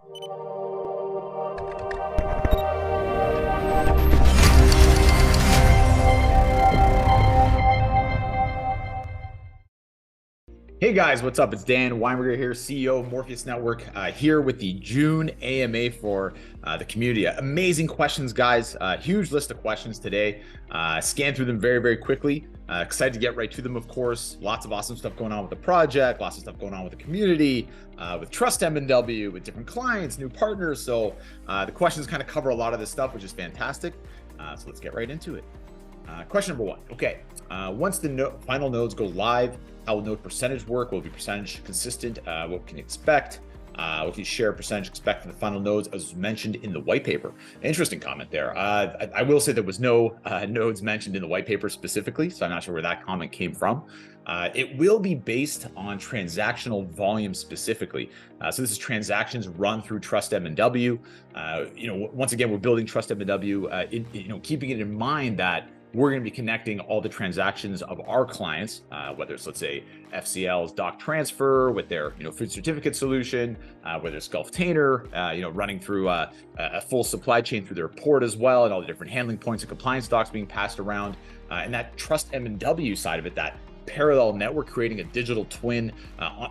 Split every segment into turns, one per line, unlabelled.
Hey guys, what's up? It's Dan Weinberger here, CEO of Morpheus.Network, here with the June AMA for the community. Amazing questions, guys. Huge list of questions today. Scan through them very, very quickly. Excited to get right to them, of course. Lots of awesome stuff going on with the project, lots of stuff going on with the community, with Trust M&W, with different clients, new partners. So the questions kind of cover a lot of this stuff, which is fantastic. So let's get right into it. Question number one. Okay, once the final nodes go live, how will node percentage work? Will it be percentage consistent? What can you expect? What can you share percentage expect from the final nodes, as mentioned in the white paper? Interesting comment there. I will say there was no nodes mentioned in the white paper specifically, so I'm not sure where that comment came from. It will be based on transactional volume specifically. So this is transactions run through Trust M&W. Once again, we're building Trust M&W, keeping it in mind that we're going to be connecting all the transactions of our clients, whether it's, let's say, FCL's doc transfer with their, food certificate solution, whether it's Gulftainer, running through a full supply chain through their port as well, and all the different handling points and compliance docs being passed around, and that Trust M&W side of it, that parallel network, creating a digital twin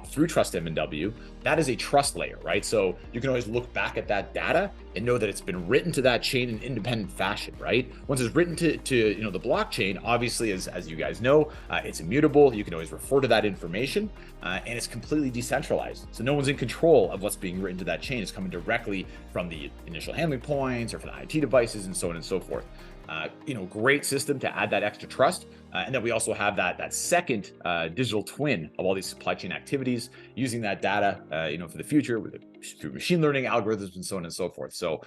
through Trust M&W. That is a trust layer, right? So you can always look back at that data and know that it's been written to that chain in independent fashion, right? Once it's written to the blockchain, obviously, as you guys know, it's immutable. You can always refer to that information, and it's completely decentralized. So no one's in control of what's being written to that chain. It's coming directly from the initial handling points or from the IT devices and so on and so forth. Great system to add that extra trust. And then we also have that second digital twin of all these supply chain activities, using that data, for the future through machine learning algorithms and so on and so forth. So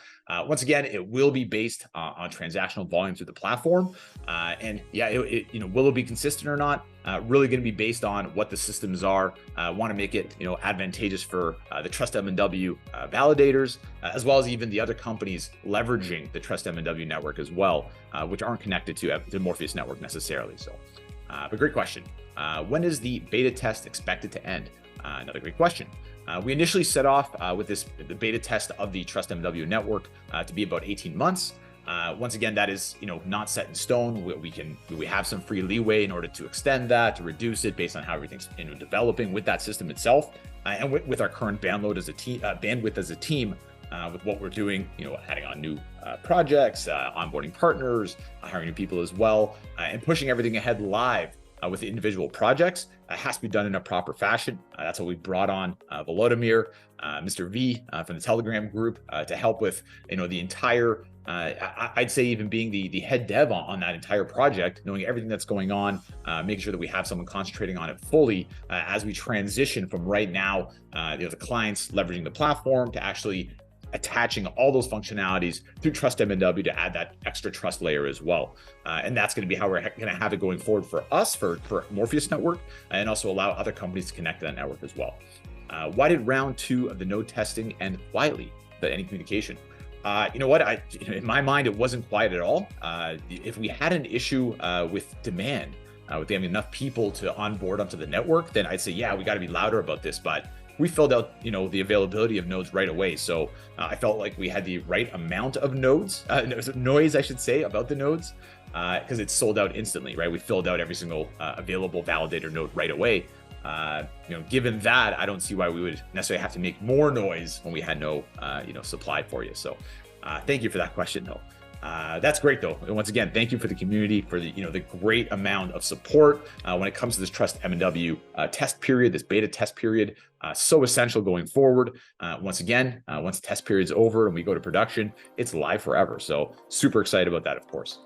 once again, it will be based on transactional volume through the platform. Will it be consistent or not? Really going to be based on what the systems are. Want to make it, advantageous for the Trust M&W validators, as well as even the other companies leveraging the Trust M&W network as well, which aren't connected to the Morpheus.Network necessarily. So, but great question. When is the beta test expected to end? Another great question. We initially set off with the beta test of the Trust M&W network to be about 18 months. Once again, that is, not set in stone. We have some free leeway in order to extend that, to reduce it based on how everything's developing with that system itself, and with our current bandwidth as a team, with what we're doing, adding on new projects, onboarding partners, hiring new people as well, and pushing everything ahead live with the individual projects. Has to be done in a proper fashion. That's what we brought on Volodymyr, Mr. V from the Telegram group to help with, the entire, I'd say even being the head dev on that entire project, knowing everything that's going on, making sure that we have someone concentrating on it fully as we transition from right now, the clients leveraging the platform to actually attaching all those functionalities through Trust M&W to add that extra trust layer as well. And that's going to be how we're going to have it going forward for us, for Morpheus.Network, and also allow other companies to connect to that network as well. Why did round 2 of the node testing end quietly without any communication? In my mind, it wasn't quiet at all. If we had an issue with demand, with having enough people to onboard onto the network, then I'd say, yeah, we got to be louder about this. But we filled out, the availability of nodes right away. So I felt like we had the right amount of noise, I should say, about the nodes, because it's sold out instantly, right? We filled out every single available validator node right away. Given that, I don't see why we would necessarily have to make more noise when we had no, supply for you. So thank you for that question, though. That's great, though. And once again, thank you for the community for the great amount of support when it comes to this Trust M&W test period, this beta test period. So essential going forward. Once again, once the test period's over and we go to production, it's live forever. So super excited about that, of course.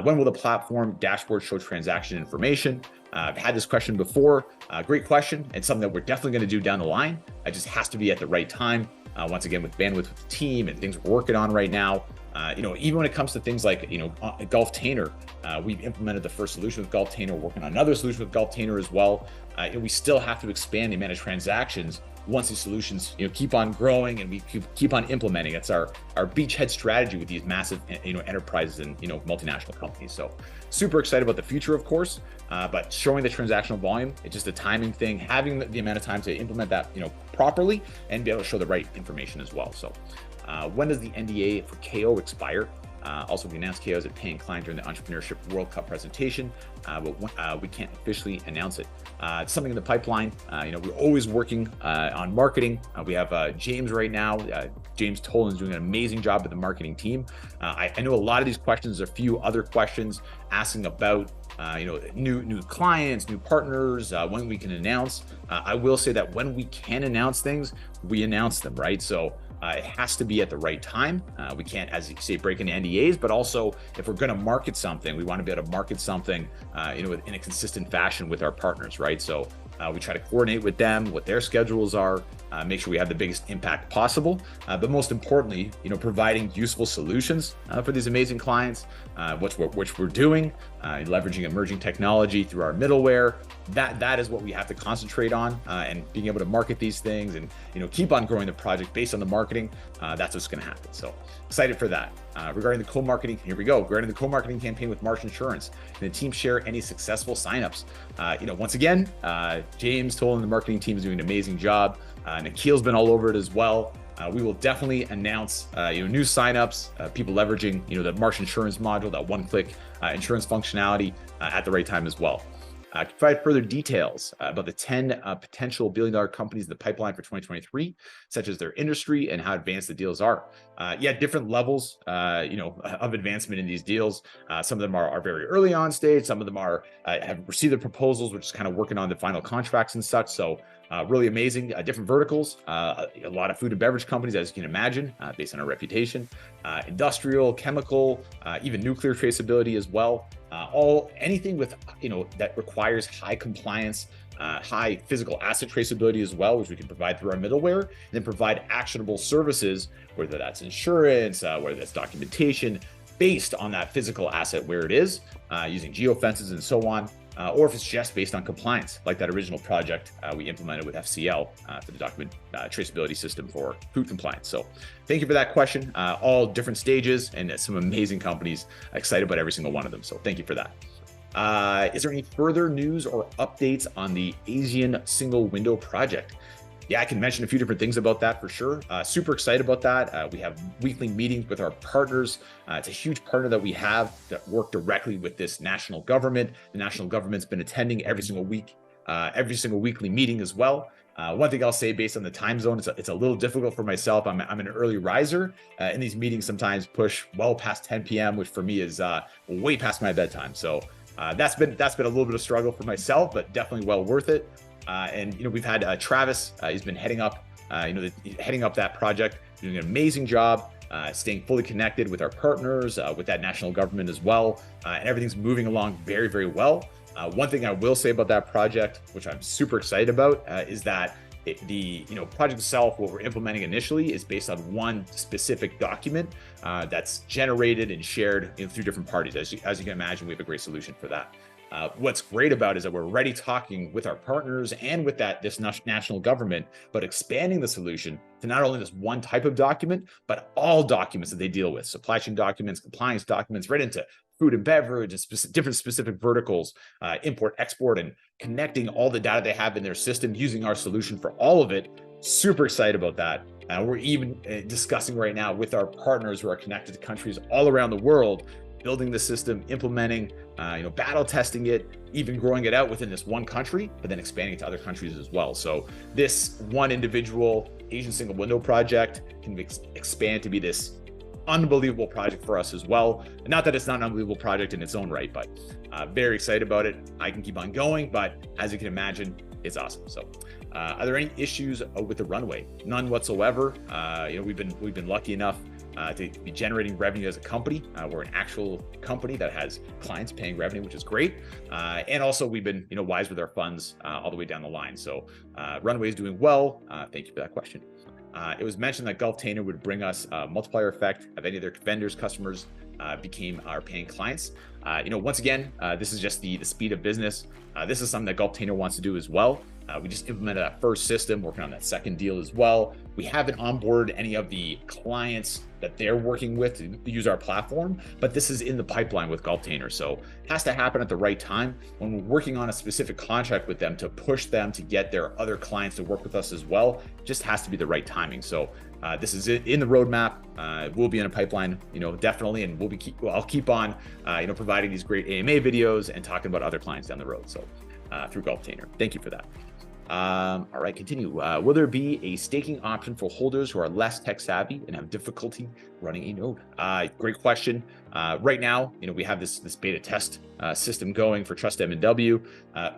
When will the platform dashboard show transaction information? I've had this question before. Great question. It's something that we're definitely going to do down the line. It just has to be at the right time. Once again, with bandwidth with the team and things we're working on right now. Even when it comes to things like, Gulftainer, we've implemented the first solution with Gulftainer, working on another solution with Gulftainer as well. We still have to expand the amount of transactions once these solutions, keep on growing and we keep on implementing. It's our beachhead strategy with these massive, enterprises and, multinational companies. So super excited about the future, of course, but showing the transactional volume, it's just a timing thing, having the amount of time to implement that, properly and be able to show the right information as well. So when does the NDA for KO expire? Also, we announced KO as a paying client during the Entrepreneurship World Cup presentation, but we can't officially announce it. It's something in the pipeline. We're always working on marketing. We have James right now. James Tolan is doing an amazing job with the marketing team. I know a lot of these questions, a few other questions asking about new clients, new partners, when we can announce. I will say that when we can announce things, we announce them, right? So it has to be at the right time. We can't, as you say, break into NDAs, but also if we're going to market something, we want to be able to market something, in a consistent fashion with our partners, right? So we try to coordinate with them, what their schedules are, make sure we have the biggest impact possible. But most importantly, providing useful solutions for these amazing clients, which we're doing, leveraging emerging technology through our middleware. That is what we have to concentrate on, and being able to market these things and keep on growing the project based on the marketing. That's what's going to happen. So excited for that. Regarding the co-marketing, here we go. Regarding the co-marketing campaign with Marsh Insurance, can the team share any successful signups? Once again, James Tolan and the marketing team is doing an amazing job. Nikhil's been all over it as well. We will definitely announce new signups, people leveraging the Marsh Insurance module, that one-click insurance functionality at the right time as well. Provide further details about the 10 potential billion-dollar companies in the pipeline for 2023, such as their industry and how advanced the deals are. Different levels, of advancement in these deals. Some of them are very early on stage. Some of them have received the proposals, which is kind of working on the final contracts and such. So really amazing, different verticals, a lot of food and beverage companies, as you can imagine, based on our reputation, industrial, chemical, even nuclear traceability as well. Anything with, that requires high compliance, high physical asset traceability as well, which we can provide through our middleware, and then provide actionable services, whether that's insurance, whether that's documentation, based on that physical asset where it is, using geofences and so on. Or if it's just based on compliance, like that original project we implemented with FCL for the document traceability system for food compliance. So thank you for that question. All different stages and some amazing companies. Excited about every single one of them. So thank you for that. Is there any further news or updates on the Asian single window project? Yeah, I can mention a few different things about that for sure. Super excited about that. We have weekly meetings with our partners. It's a huge partner that we have that work directly with this national government. The national government's been attending every single week, every single weekly meeting as well. One thing I'll say based on the time zone, it's a little difficult for myself. I'm an early riser, and these meetings sometimes push well past 10 p.m., which for me is way past my bedtime. So that's been a little bit of struggle for myself, but definitely well worth it. We've had Travis, he's been heading up that project, doing an amazing job, staying fully connected with our partners, with that national government as well. And everything's moving along very, very well. One thing I will say about that project, which I'm super excited about, is that the project itself, what we're implementing initially, is based on one specific document that's generated and shared through different parties. As you can imagine, we have a great solution for that. What's great about it is that we're already talking with our partners and with this national government, but expanding the solution to not only this one type of document, but all documents that they deal with, supply chain documents, compliance documents, right into food and beverage and different specific verticals, import, export, and connecting all the data they have in their system using our solution for all of it. Super excited about that. We're even discussing right now with our partners who are connected to countries all around the world, building the system, implementing, battle testing it, even growing it out within this one country, but then expanding it to other countries as well. So this one individual Asian single window project can expand to be this unbelievable project for us as well. And not that it's not an unbelievable project in its own right, but very excited about it. I can keep on going, but as you can imagine, it's awesome. So are there any issues with the runway? None whatsoever. We've been lucky enough to be generating revenue as a company. We're an actual company that has clients paying revenue, which is great. And also we've been, wise with our funds all the way down the line. So runway is doing well. Thank you for that question. It was mentioned that Gulf Tainer would bring us a multiplier effect of any of their vendors, customers became our paying clients. Once again, this is just the speed of business. This is something that Gulf Tainer wants to do as well. We just implemented that first system, working on that second deal as well. We haven't onboarded any of the clients that they're working with to use our platform, but this is in the pipeline with Golftainer. So it has to happen at the right time. When we're working on a specific contract with them to push them to get their other clients to work with us as well, it just has to be the right timing. So this is in the roadmap. It will be in a pipeline, definitely, and I'll keep on, providing these great AMA videos and talking about other clients down the road. So through Golftainer, thank you for that. All right, continue. Will there be a staking option for holders who are less tech savvy and have difficulty running a node? Great question. Right now, we have this beta test system going for Trust M&W.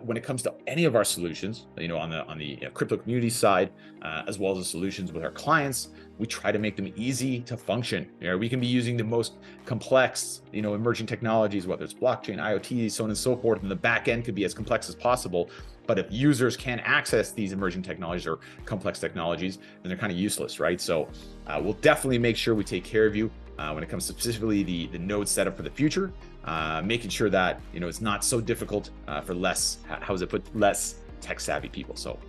When it comes to any of our solutions, on the crypto community side, as well as the solutions with our clients, we try to make them easy to function. We can be using the most complex, emerging technologies, whether it's blockchain, IoT, so on and so forth, and the back end could be as complex as possible. But if users can't access these emerging technologies or complex technologies, then they're kind of useless, right? So we'll definitely make sure we take care of you when it comes to specifically the node setup for the future, making sure that it's not so difficult for less tech savvy people. So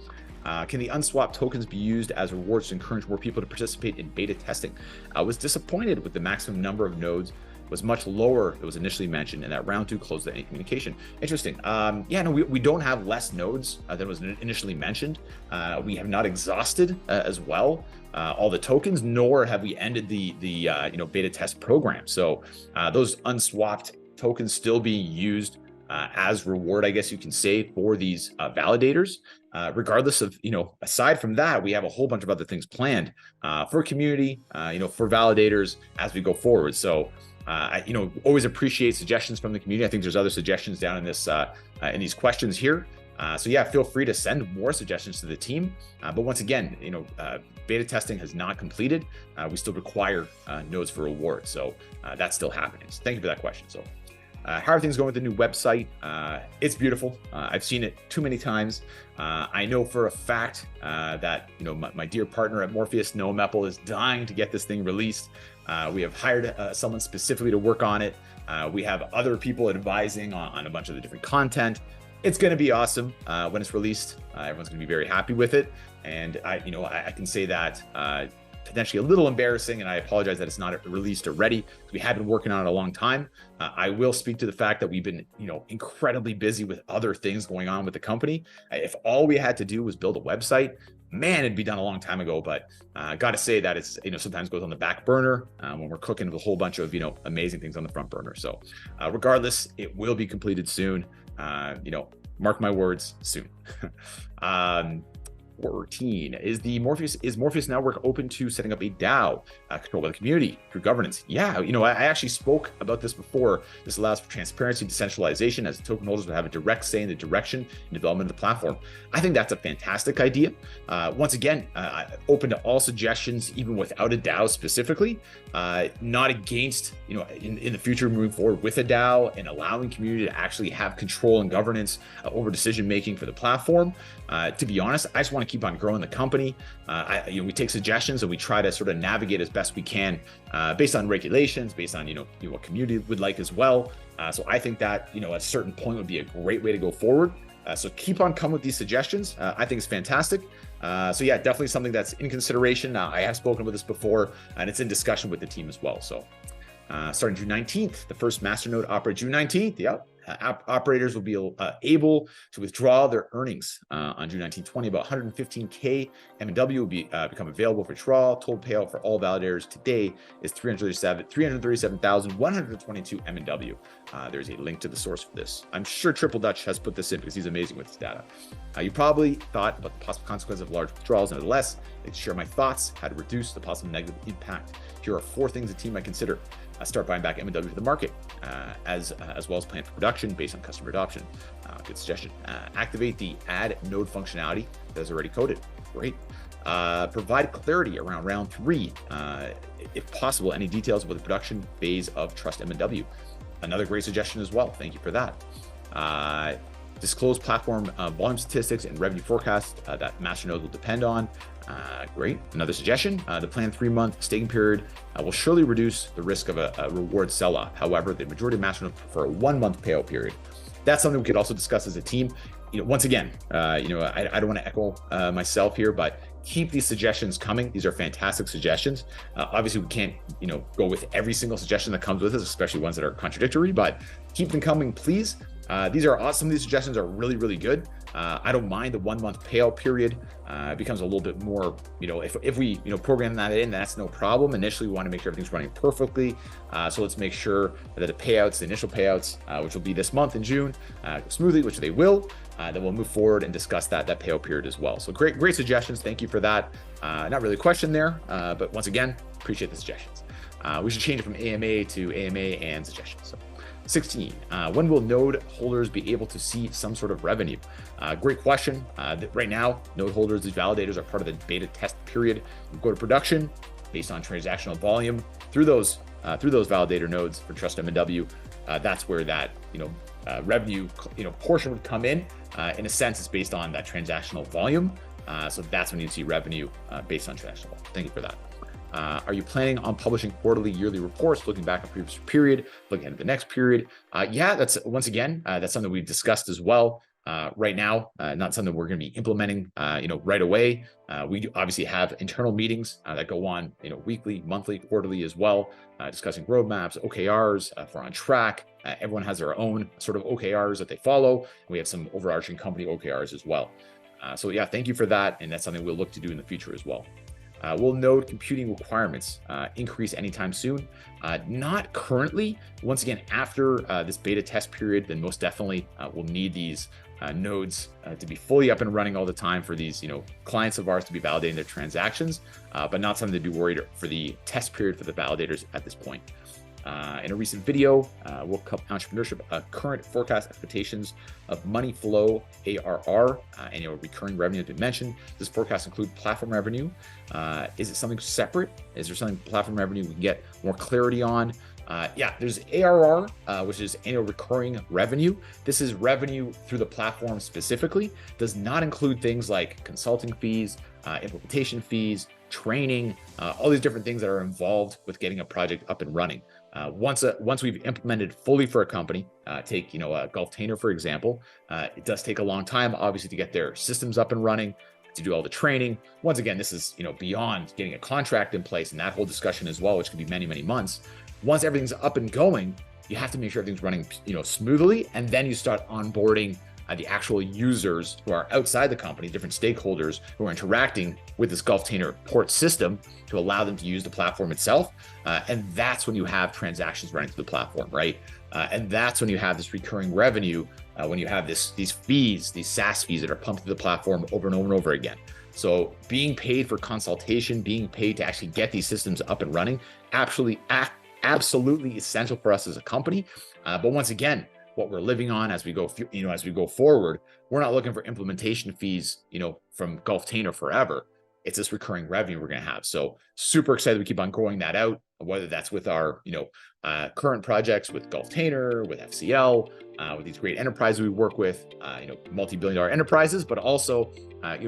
can the unswapped tokens be used as rewards to encourage more people to participate in beta testing? I was disappointed with the maximum number of nodes was much lower than was initially mentioned, and that round 2 closed any communication. Interesting. We don't have less nodes than was initially mentioned. We have not exhausted as well all the tokens, nor have we ended the beta test program. So those unswapped tokens still being used as reward, I guess you can say, for these validators. Regardless of, aside from that, we have a whole bunch of other things planned for community, for validators as we go forward. So I always appreciate suggestions from the community. I think there's other suggestions down in this in these questions here. So yeah, feel free to send more suggestions to the team. But once again, beta testing has not completed. We still require nodes for reward. So that's still happening. So thank you for that question. So how are things going with the new website? It's beautiful. I've seen it too many times. I know for a fact that my dear partner at Morpheus, Noah Meppel, is dying to get this thing released. We have hired someone specifically to work on it. We have other people advising on a bunch of the different content. It's going to be awesome when it's released. Everyone's going to be very happy with it. And I can say that potentially a little embarrassing, and I apologize that it's not released already, because we have been working on it a long time. I will speak to the fact that we've been, incredibly busy with other things going on with the company. If all we had to do was build a website, man, it'd be done a long time ago. But got to say that it's, sometimes goes on the back burner when we're cooking with a whole bunch of, amazing things on the front burner. So regardless, it will be completed soon. Mark my words, soon. 14 is Morpheus.Network open to setting up a DAO controlled by the community through governance? Yeah, I actually spoke about this before. This allows for transparency, decentralization, as token holders will have a direct say in the direction and development of the platform. I think that's a fantastic idea. Once again, open to all suggestions, even without a DAO specifically. Not against, in the future moving forward with a DAO and allowing community to actually have control and governance over decision making for the platform. To be honest, I just want to keep on growing the company. We take suggestions and we try to sort of navigate as best we can based on regulations, based on what community would like as well. So I think that at a certain point would be a great way to go forward. So keep on coming with these suggestions. I think it's fantastic. So yeah, definitely something that's in consideration. I have spoken with this before, and it's in discussion with the team as well. So starting June 19th, the first masternode operates June 19th. Yep. Operators will be able to withdraw their earnings on June 1920. About 115K M&W will become available for withdrawal. Total payout for all validators today is 337,122 M&W. There's a link to the source for this. I'm sure Triple Dutch has put this in because he's amazing with his data. You probably thought about the possible consequences of large withdrawals. Nevertheless, I'd like to share my thoughts how to reduce the possible negative impact. Here are 4 things the team might consider. Start buying back M&W to the market, as well as plan for production based on customer adoption. Good suggestion. Activate the add node functionality that is already coded. Great. Provide clarity around round 3, if possible, any details about the production phase of Trust M&W. Another great suggestion as well. Thank you for that. Disclose platform volume statistics and revenue forecasts that masternode will depend on. Great. Another suggestion, the planned 3-month staking period will surely reduce the risk of a reward sell-off. However, the majority of masternodes prefer a 1-month payout period. That's something we could also discuss as a team. once again, I don't want to echo myself here, but keep these suggestions coming. These are fantastic suggestions. Obviously, we can't, go with every single suggestion that comes with us, especially ones that are contradictory, but keep them coming, please. These are awesome. Some of these suggestions are really, really good. I don't mind the 1 month payout period. It becomes a little bit more, if we, program that in, that's no problem. Initially, we want to make sure everything's running perfectly. So let's make sure that the payouts, the initial payouts, which will be this month in June, go smoothly, which they will. Then we'll move forward and discuss that payout period as well. So great suggestions. Thank you for that. Not really a question there, but once again, appreciate the suggestions. We should change it from AMA to AMA and suggestions. So 16, when will node holders be able to see some sort of revenue? Great question. Right now, node holders, these validators are part of the beta test period. We go to production based on transactional volume through those validator nodes for Trust M&W. That's where that revenue portion would come in. In a sense, it's based on that transactional volume. So that's when you see revenue based on transactional volume. Thank you for that. Are you planning on publishing quarterly, yearly reports, looking back at previous period, looking at the next period? Yeah, that's once again, that's something we've discussed as well. Right now, not something we're going to be implementing, right away. We obviously have internal meetings that go on, weekly, monthly, quarterly as well, discussing roadmaps, OKRs, if we're on track. Everyone has their own sort of OKRs that they follow. We have some overarching company OKRs as well. So yeah, thank you for that. And that's something we'll look to do in the future as well. Will node computing requirements increase anytime soon? Not currently. Once again, after this beta test period, then most definitely we'll need these nodes to be fully up and running all the time for these, clients of ours to be validating their transactions, but not something to be worried for the test period for the validators at this point. In a recent video, World Cup Entrepreneurship, current forecast expectations of money flow, ARR, annual recurring revenue has been mentioned. Does forecast include platform revenue? Is it something separate? Is there something platform revenue we can get more clarity on? Yeah, there's ARR, which is annual recurring revenue. This is revenue through the platform specifically. Does not include things like consulting fees, implementation fees, training, all these different things that are involved with getting a project up and running. Once we've implemented fully for a company, take a Gulftainer for example, it does take a long time, obviously, to get their systems up and running, to do all the training. Once again, this is beyond getting a contract in place and that whole discussion as well, which could be many, many months. Once everything's up and going, you have to make sure everything's running smoothly, and then you start onboarding the actual users who are outside the company, different stakeholders who are interacting with this Gulftainer port system to allow them to use the platform itself. And that's when you have transactions running through the platform, right? And that's when you have this recurring revenue, when you have these fees, these SaaS fees that are pumped through the platform over and over and over again. So being paid for consultation, being paid to actually get these systems up and running, absolutely essential for us as a company. But once again, what we're living on as we go, forward, we're not looking for implementation fees, from Gulftainer forever. It's this recurring revenue we're going to have. So super excited we keep on growing that out, whether that's with our, current projects with Gulftainer, with FCL, with these great enterprises we work with, multi-billion-dollar enterprises, but also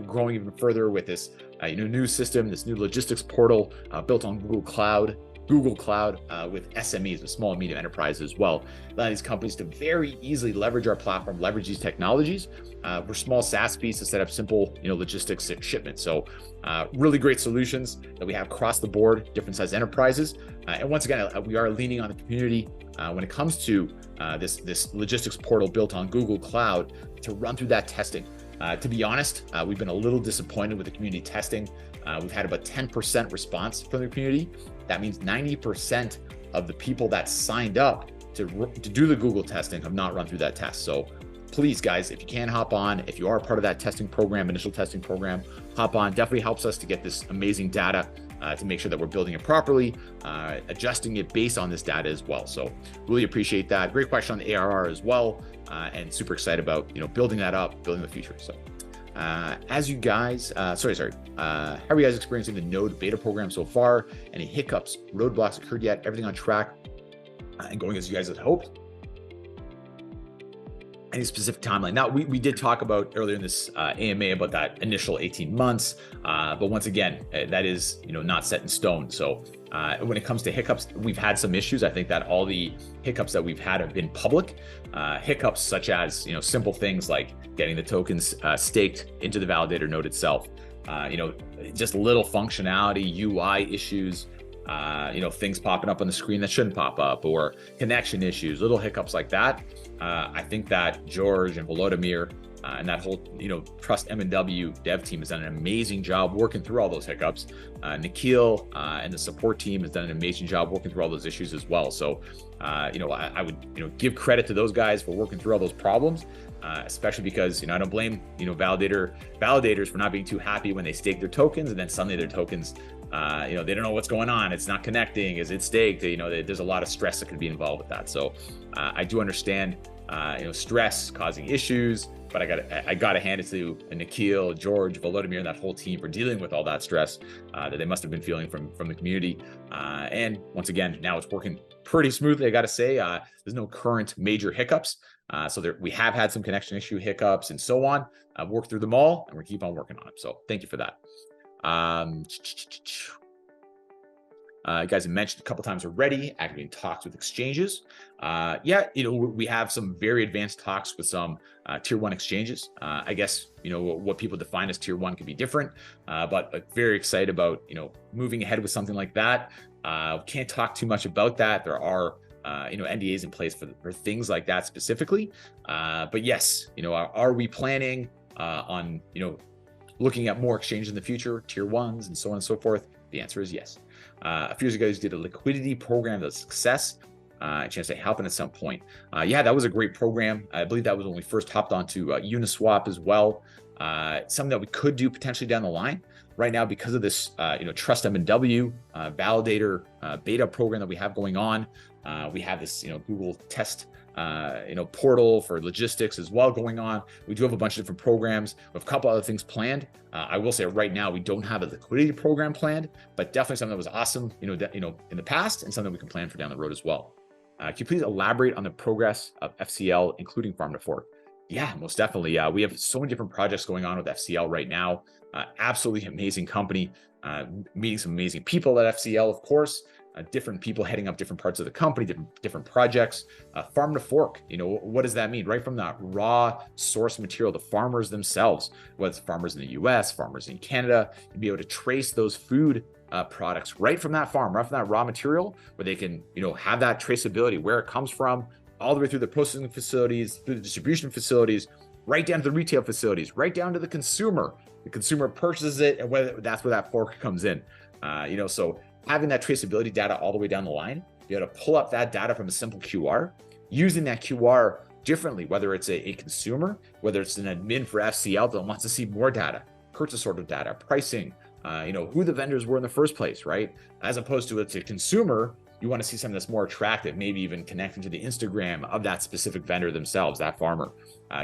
growing even further with this, new system, this new logistics portal built on Google Cloud with SMEs, with small and medium enterprises as well, allowing these companies to very easily leverage our platform, leverage these technologies for small SaaS fees to set up simple, logistics shipments. So really great solutions that we have across the board, different size enterprises. And once again, we are leaning on the community when it comes to this logistics portal built on Google Cloud to run through that testing. To be honest, we've been a little disappointed with the community testing. We've had about 10% response from the community. That means 90% of the people that signed up to do the Google testing have not run through that test. So please, guys, if you can hop on, if you are part of that testing program, initial testing program, hop on. Definitely helps us to get this amazing data to make sure that we're building it properly, adjusting it based on this data as well. So really appreciate that. Great question on the ARR as well, and super excited about building that up, building the future. So as you guys, how are you guys experiencing the Node beta program so far? Any hiccups, roadblocks occurred yet? Everything on track and going as you guys had hoped? any specific timeline. Now, we did talk about earlier in this AMA about that initial 18 months, but once again, that is not set in stone. So when it comes to hiccups, we've had some issues. I think that all the hiccups that we've had have been public. Hiccups such as simple things like getting the tokens staked into the validator node itself. Just little functionality, UI issues. Things popping up on the screen that shouldn't pop up, or connection issues, little hiccups like that. I think that George and Volodymyr and that whole, Trust M&W dev team has done an amazing job working through all those hiccups. Nikhil and the support team has done an amazing job working through all those issues as well. So, I would, give credit to those guys for working through all those problems, especially because, I don't blame, validators for not being too happy when they stake their tokens and then suddenly their tokens, they don't know what's going on. It's not connecting. Is it staked? There's a lot of stress that could be involved with that. So I do understand, stress causing issues, but I gotta hand it to Nikhil, George, Volodymyr, and that whole team for dealing with all that stress that they must have been feeling from the community. And once again, now it's working pretty smoothly. I gotta say, there's no current major hiccups. So we have had some connection issue hiccups and so on. I've worked through them all, and we keep on working on them. So thank you for that. You guys have mentioned a couple times already, activating talks with exchanges. We have some very advanced talks with some tier one exchanges. I guess, what people define as tier one can be different, but very excited about, moving ahead with something like that. Can't talk too much about that. There are, NDAs in place for things like that specifically. But yes, are we planning on, looking at more exchanges in the future, tier ones and so on and so forth? The answer is yes. A few years ago, you did a liquidity program that was a success. A chance to happen at some point. That was a great program. I believe that was when we first hopped onto Uniswap as well. Something that we could do potentially down the line. Right now, because of this, Trust M&W validator beta program that we have going on, we have this, Google test portal for logistics as well going on. We do have a bunch of different programs. We have a couple other things planned. I will say right now we don't have a liquidity program planned, but definitely something that was awesome, in the past, and something we can plan for down the road as well. Can you please elaborate on the progress of FCL, including Farm to Fork? Yeah, most definitely. We have so many different projects going on with FCL right now. Absolutely amazing company. Meeting some amazing people at FCL, of course. Different people heading up different parts of the company, different projects. Farm to fork, what does that mean? Right from that raw source material, the farmers themselves, whether it's farmers in the US, farmers in Canada, to be able to trace those food products right from that farm, right from that raw material, where they can, have that traceability, where it comes from, all the way through the processing facilities, through the distribution facilities, right down to the retail facilities, right down to the consumer. The consumer purchases it, and whether that's where that fork comes in. So having that traceability data all the way down the line, be able to pull up that data from a simple QR, using that QR differently, whether it's a consumer, whether it's an admin for FCL that wants to see more data, purchase order data, pricing, who the vendors were in the first place, right? As opposed to it's a consumer, you want to see something that's more attractive, maybe even connecting to the Instagram of that specific vendor themselves, that farmer,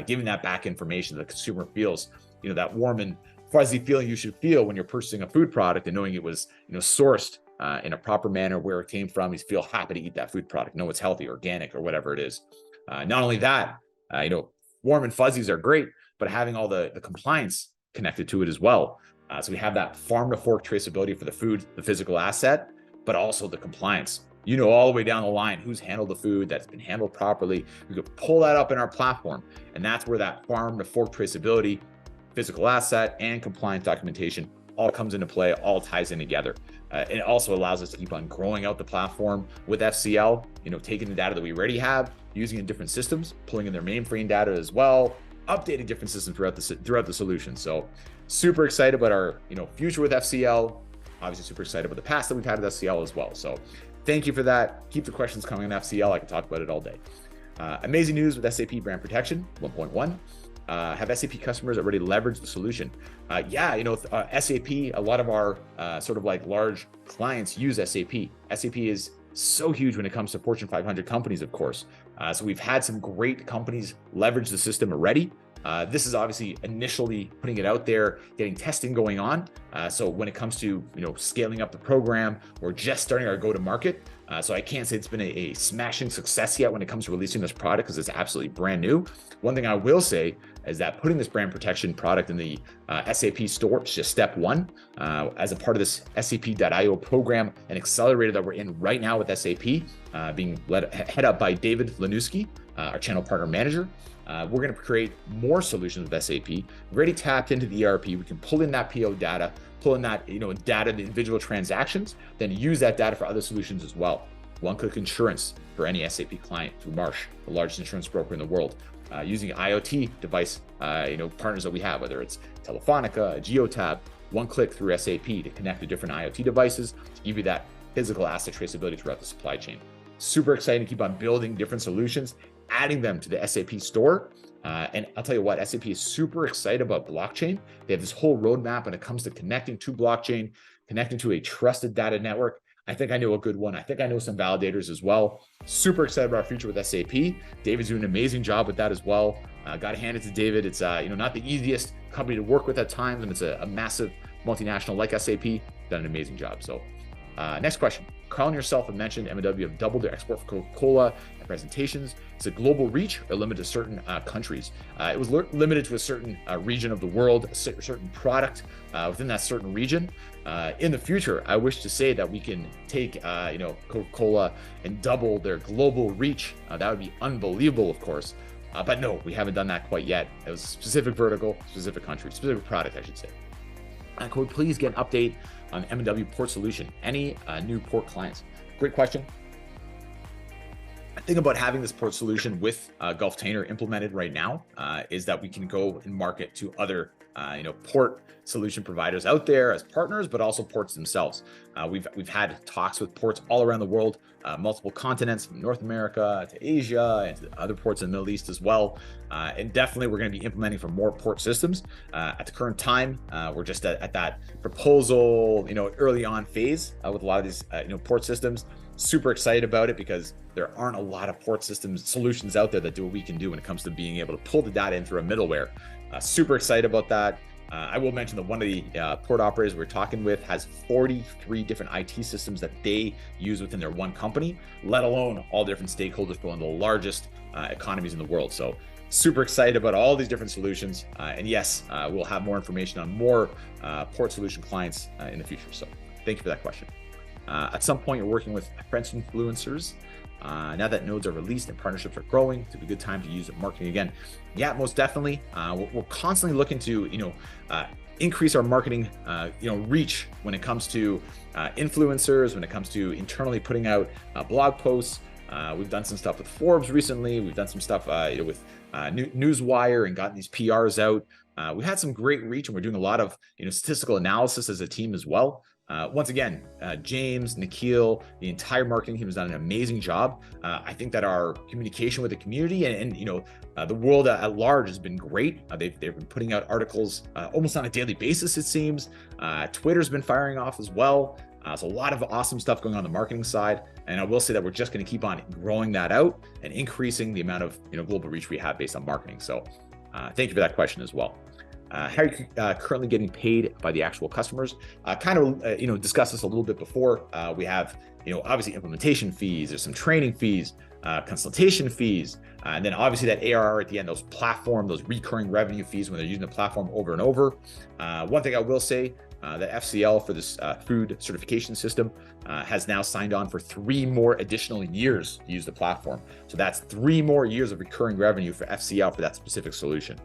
giving that back information that the consumer feels, that warm and fuzzy feeling you should feel when you're purchasing a food product and knowing it was, sourced in a proper manner, where it came from. You feel happy to eat that food product, know it's healthy, organic, or whatever it is. Not only that, warm and fuzzies are great, but having all the compliance connected to it as well. So we have that farm to fork traceability for the food, the physical asset, but also the compliance. All the way down the line, who's handled the food, that's been handled properly. We could pull that up in our platform. And that's where that farm to fork traceability, physical asset, and compliance documentation all comes into play, all ties in together. It also allows us to keep on growing out the platform with FCL, taking the data that we already have, using it in different systems, pulling in their mainframe data as well, updating different systems throughout the solution. So super excited about our future with FCL. Obviously super excited about the past that we've had with FCL as well. So thank you for that. Keep the questions coming on FCL. I can talk about it all day. Amazing news with SAP brand protection 1.1. Have SAP customers already leveraged the solution? SAP, a lot of our sort of like large clients use SAP. SAP is so huge when it comes to Fortune 500 companies, of course. So we've had some great companies leverage the system already. This is obviously initially putting it out there, getting testing going on. So when it comes to scaling up the program, we're just starting our go-to-market. So I can't say it's been a smashing success yet when it comes to releasing this product because it's absolutely brand new. One thing I will say is that putting this brand protection product in the SAP store is just step one. As a part of this SAP.io program and accelerator that we're in right now with SAP, being head up by David Lanuski, our channel partner manager. We're going to create more solutions with SAP. We've already tapped into the ERP. We can pull in that PO data, pull in that data of individual transactions, then use that data for other solutions as well. One-click insurance for any SAP client through Marsh, the largest insurance broker in the world. Using IoT device, partners that we have, whether it's Telefonica, Geotab, one click through SAP to connect to different IoT devices to give you that physical asset traceability throughout the supply chain. Super exciting to keep on building different solutions, adding them to the SAP store. And I'll tell you what, SAP is super excited about blockchain. They have this whole roadmap when it comes to connecting to blockchain, connecting to a trusted data network. I think I know a good one. I think I know some validators as well. Super excited about our future with SAP. David's doing an amazing job with that as well. Got to hand it to David. It's not the easiest company to work with at times, and it's a massive multinational like SAP. Done an amazing job. So next question. Carl and yourself have mentioned M&W have doubled their export for Coca-Cola and presentations. Is it global reach or limited to certain countries? It was limited to a certain region of the world, a certain product within that certain region. In the future, I wish to say that we can take Coca-Cola and double their global reach. That would be unbelievable, of course. But no, we haven't done that quite yet. It was a specific vertical, specific country, specific product, I should say. Could we please get an update on M&W port solution? Any new port clients? Great question. I think about having this port solution with Gulf Tainer implemented right now is that we can go and market to other port solution providers out there as partners, but also ports themselves. We've had talks with ports all around the world, multiple continents, from North America to Asia and to other ports in the Middle East as well. And definitely we're going to be implementing for more port systems. At the current time, we're just at that proposal, early on phase with a lot of these port systems. Super excited about it because there aren't a lot of port systems solutions out there that do what we can do when it comes to being able to pull the data in through a middleware. Super excited about that. I will mention that one of the port operators we're talking with has 43 different IT systems that they use within their one company, let alone all different stakeholders for one of the largest economies in the world. So super excited about all these different solutions. And yes, we'll have more information on more port solution clients in the future. So thank you for that question. At some point, you're working with French influencers. Now that nodes are released and partnerships are growing, it's a good time to use marketing again. Yeah, most definitely. We're constantly looking to, increase our marketing, reach when it comes to influencers, when it comes to internally putting out blog posts. We've done some stuff with Forbes recently. We've done some stuff with Newswire and gotten these PRs out. We've had some great reach, and we're doing a lot of statistical analysis as a team as well. Once again, James, Nikhil, the entire marketing team has done an amazing job. I think that our communication with the community and the world at large has been great. They've been putting out articles almost on a daily basis, it seems. Twitter's been firing off as well. So a lot of awesome stuff going on the marketing side. And I will say that we're just going to keep on growing that out and increasing the amount of global reach we have based on marketing. So thank you for that question as well. How are you currently getting paid by the actual customers? Discussed this a little bit before. We have, obviously implementation fees, there's some training fees, consultation fees, and then obviously that ARR at the end, those recurring revenue fees when they're using the platform over and over. One thing I will say, that FCL for this food certification system has now signed on for 3 more additional years to use the platform. So that's 3 more years of recurring revenue for FCL for that specific solution.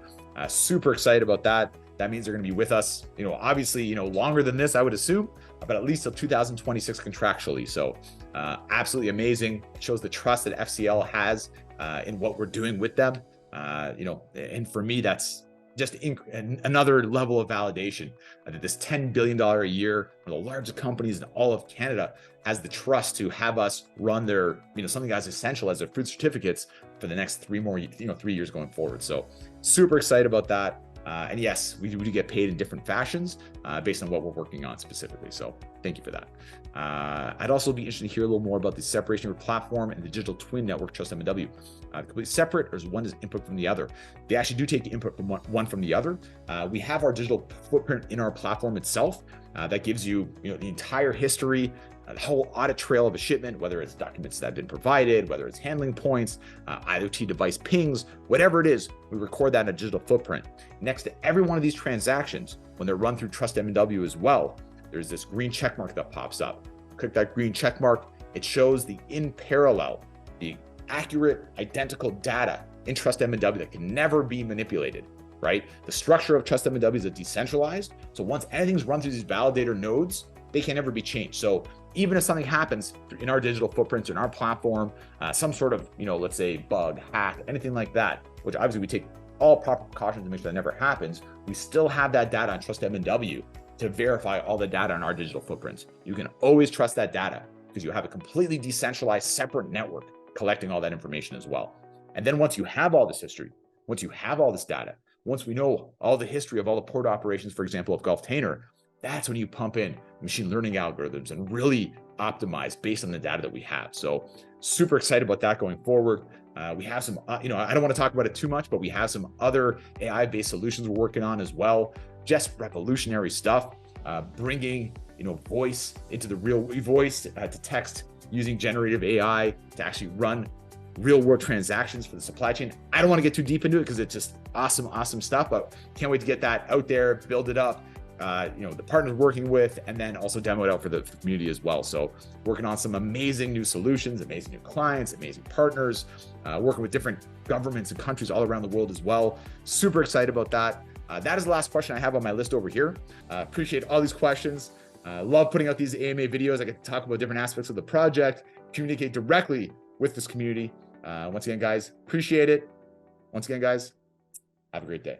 Super excited about that. That means they're going to be with us, obviously, longer than this, I would assume, but at least till 2026 contractually. So absolutely amazing. It shows the trust that FCL has in what we're doing with them. And for me, that's just another level of validation that this $10 billion a year, one of the largest companies in all of Canada, has the trust to have us run their, something as essential as their food certificates for the next 3 years going forward. So super excited about that. And yes, we do get paid in different fashions based on what we're working on specifically. So thank you for that. I'd also be interested to hear a little more about the separation of your platform and the digital twin network Trust M&W. Completely separate, or is one is input from the other? They actually do take the input from one from the other. We have our digital footprint in our platform itself. That gives you, the entire history, the whole audit trail of a shipment, whether it's documents that have been provided, whether it's handling points, IoT device pings, whatever it is, we record that in a digital footprint. Next to every one of these transactions, when they're run through Trust M&W as well, there's this green check mark that pops up. Click that green check mark. It shows the in parallel, the accurate, identical data in Trust M&W that can never be manipulated, right? The structure of Trust M&W is decentralized. So once anything's run through these validator nodes, they can never be changed. So even if something happens in our digital footprints, in our platform, some sort of, let's say bug, hack, anything like that, which obviously we take all proper precautions to make sure that never happens, we still have that data on Trust M&W to verify all the data on our digital footprints. You can always trust that data because you have a completely decentralized, separate network collecting all that information as well. And then once you have all this history, once you have all this data, once we know all the history of all the port operations, for example, of Gulf Tainer, that's when you pump in machine learning algorithms and really optimize based on the data that we have. So super excited about that going forward. We have some, I don't want to talk about it too much, but we have some other AI-based solutions we're working on as well. Just revolutionary stuff, bringing, voice into the real voice to text using generative AI to actually run real world transactions for the supply chain. I don't want to get too deep into it because it's just awesome stuff, but can't wait to get that out there, build it up. The partners working with, and then also demo it out for the community as well. So working on some amazing new solutions, amazing new clients, amazing partners, working with different governments and countries all around the world as well. Super excited about that. That is the last question I have on my list over here. Appreciate all these questions. Love putting out these AMA videos. I get to talk about different aspects of the project, communicate directly with this community. Once again, guys, appreciate it. Once again, guys, have a great day.